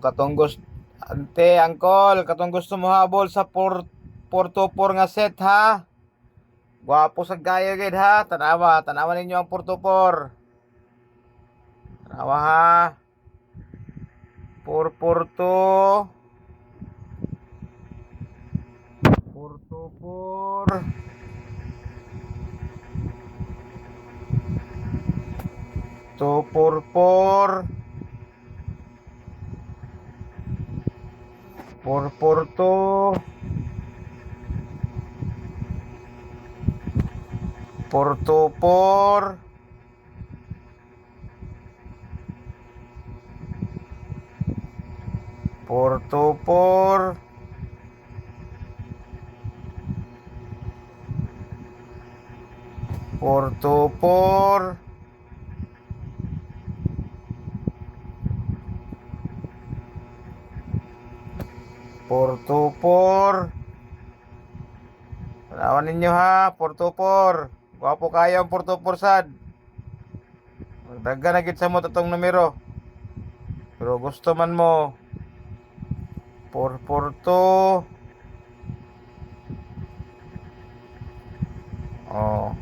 Katong gusto, ante, angkol, katong gusto mo habol sa 4-4 nga set ha. Gwapo sa gayo gid ha. Tanawa ninyo ang 4-4. Tanawa ha. 4-4-2. 4-2-4. 2-4-4. 4-4-2. 4-2-4. 4-2-4. 4-2-4. 4-2-4. Tanawan ninyo ha, 4-2-4. Gwapo kayo ang 4-2-4 sad. Magdaga na gid sa mo tatong numero. Pero gusto man mo 4-4-2. Oh.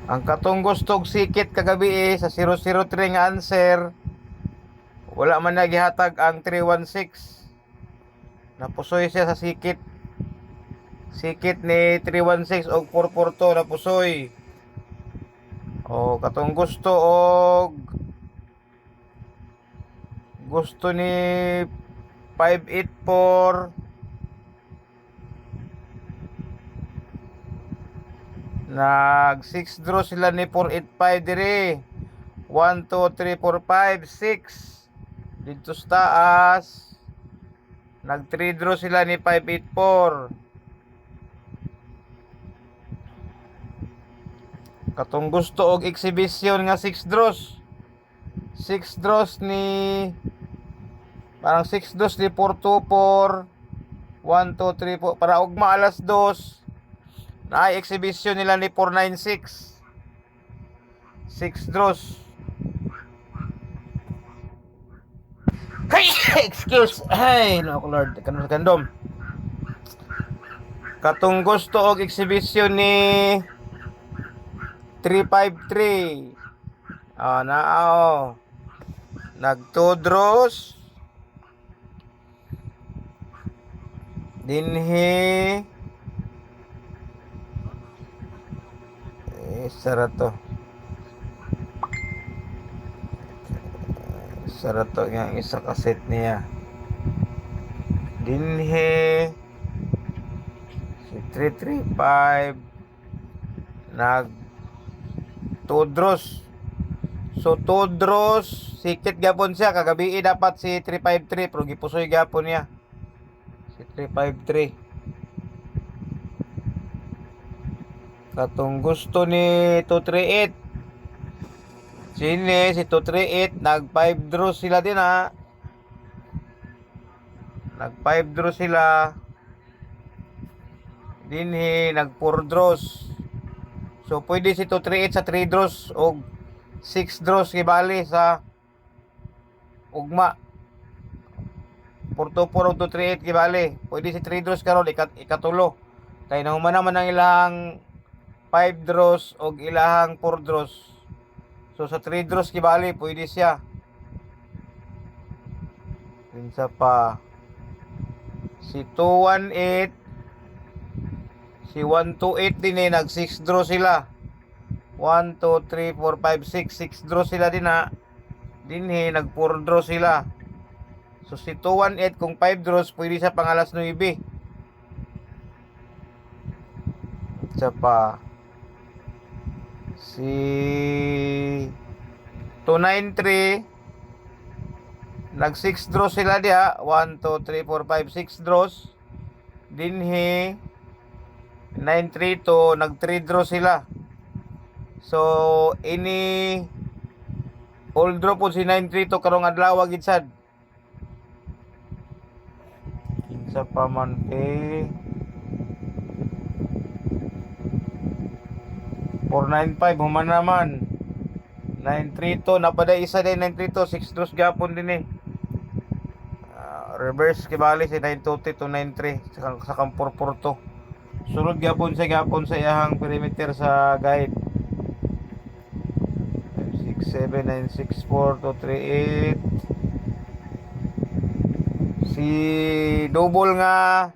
Ang katong gustong sikit kagabi sa 003 nga answer, wala man nagihatag ang 316. Napusoy siya sa sikit. Sikit ni 316 og 442 napusoy. O katong gusto ni 584. Nag 6 draw sila ni 485 dire. 1 2 3 4 5 6 dito sa taas. Nag 3 draw sila ni 584. Katong gusto og exhibition nga 6 draws. 6 draws ni parang 6 draws ni 424. 1 2 3 4 para ugma alas 2. Na ay exhibition nila ni 496. 6 draws. Hey, excuse. Hey, no Lord, kanus kandom. Katong gusto og exhibition ni 353. Nag 2 draws. Dinhi Sarato nga isa ka set niya. Dinhi si 335 nag 2 draws. So 2 draws, sikit gapon siya kagabi dapat si 353 pero gipusoy gapon niya. Si 353. Katong gusto ni 238. Si 238 nag 5 draws sila din ha. Nag 5 draws sila. Dinhi nag 4 draws. So pwede si 238 sa 3 draws o 6 draws gibali sa ugma. 424 o 238 gibali. Pwede si 3 draws karon ikatulo. Kay nahuman naman ang ilang 5 draws o ilahang 4 draws. So sa 3 draws kibali pwede siya. Pinsa pa si 218, si 128 din nag 6 draws sila. 1 2 3 4 5 6 6 draws sila din ha. Dinhi nag 4 draws sila. So si 218 kung 5 draws pwede siya pang alas 9. Isa pa si 293 nag 6 draws sila diha. 1 2 3 4 5 6 draws. Dinhi 932 nag 3 draws sila. So ini all draw po si 932 karong adlaw gid sad. Kinsa pa man 495 human naman. 932 napaday isa din 932 6 dos gapon din eh. Reverse kibali si 920 to 93 sa kampurpurto. Sunod gapon sa iyahang perimeter sa guide. 967 964 238. Si double nga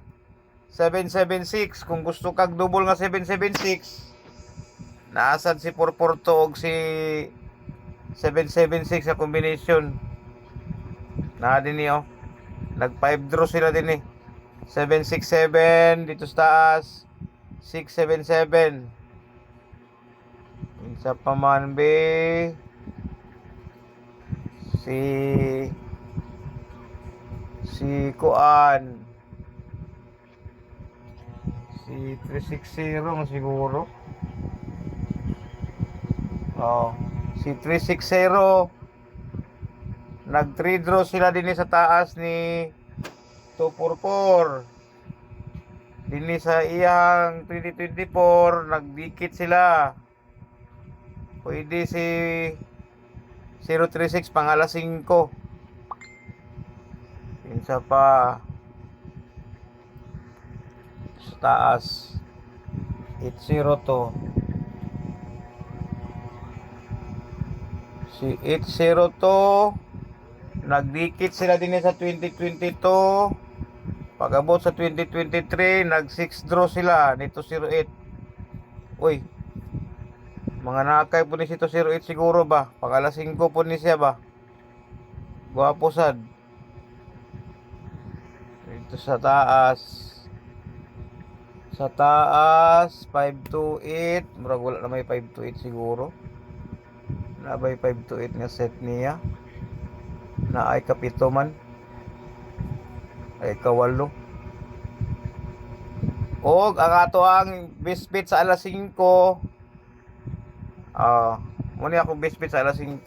776 kung gusto kag double nga 776 naasad si Purpurto og si 776 sa combination na din niyo. Nag 5 draw sila din eh. 767 dito sa taas. 677. Sa pamanbe si Kuan si 360 siguro. Si 360 nag 3 draw sila din sa taas ni 244. Din sa iyang 2024 nagdikit sila. Pwede si 036 pangala 5. Isa pa sa taas 802. Si 802 nagdikit sila din sa 2022. Pag-abot sa 2023 nag 6 draw sila nito 08. Uy, mga nakay po ni si 08 siguro ba? Pag alas 5 po ni siya ba? Guwapo sad. Ito sa taas. Sa taas 528. Murag wala na may 528 siguro. Nabay 528 nga set niya. Na ay kapito man. Ay kawalo. Og ang ato ang best bet sa alas 5. Muna ako best bet sa alas 5.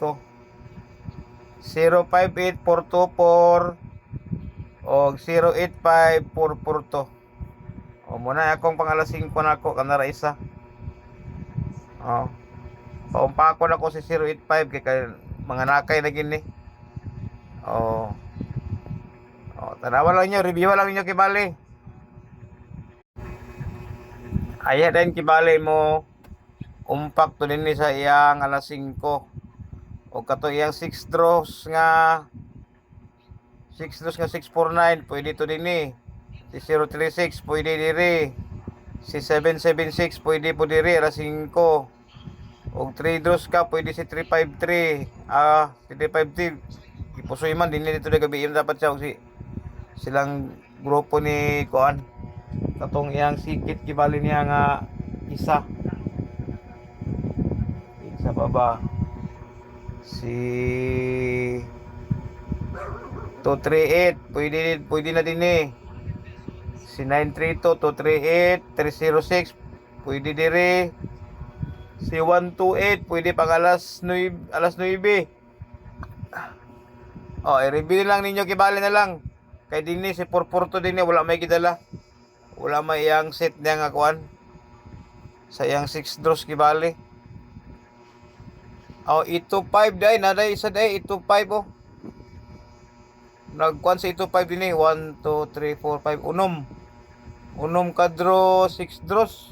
058424 og 085442. Muna akong pang alas 5 na ako kanara isa. Paumpako na ko si 085 kay mga nakay na gini. Tanawa lang nyo, review lang nyo kibali. Ayan din kibali mo umpak to din sa iyang alas 5. O kato iyang 6 draws nga 649 pwede to din eh. Si 036 pwede diri. Si 776 pwede po diri alas 5. Og 3 draws ka pwede si 353. Si 353 ipusoy man din dito na gabi dapat siya si silang grupo ni Kuan katong iyang sikit kibali niya nga isa pa ba si 238 pwede na din eh. Si 932 238 306 pwede dire. Si 128 pwede pang alas 9 i-review lang ninyo kibali na lang. Kay dinhi si Purpurto dinhi wala may gidala. Wala may iyang set niya nga kuan. Sa iyang 6 draws kibali. Ito 5 day na day isa day ito 5 Nagkuan sa ito 5 dinhi 1 2 3 4 5 unom ka draw 6 draws.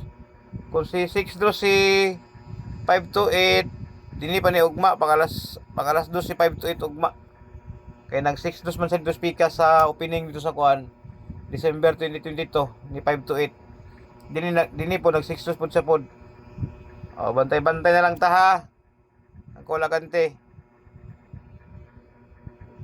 Kung si 6 draws si 5 to 8 dinhi pa ni ugma pangalas 2 si 5 to 8 ugma. Kaya nag 6 dos man sa dito pika sa opening dito sa kuan December 2022 ni 5 to 8. Dini po nag 6 dos pod sa pod. Bantay-bantay na lang ta ha. Ang kolagante.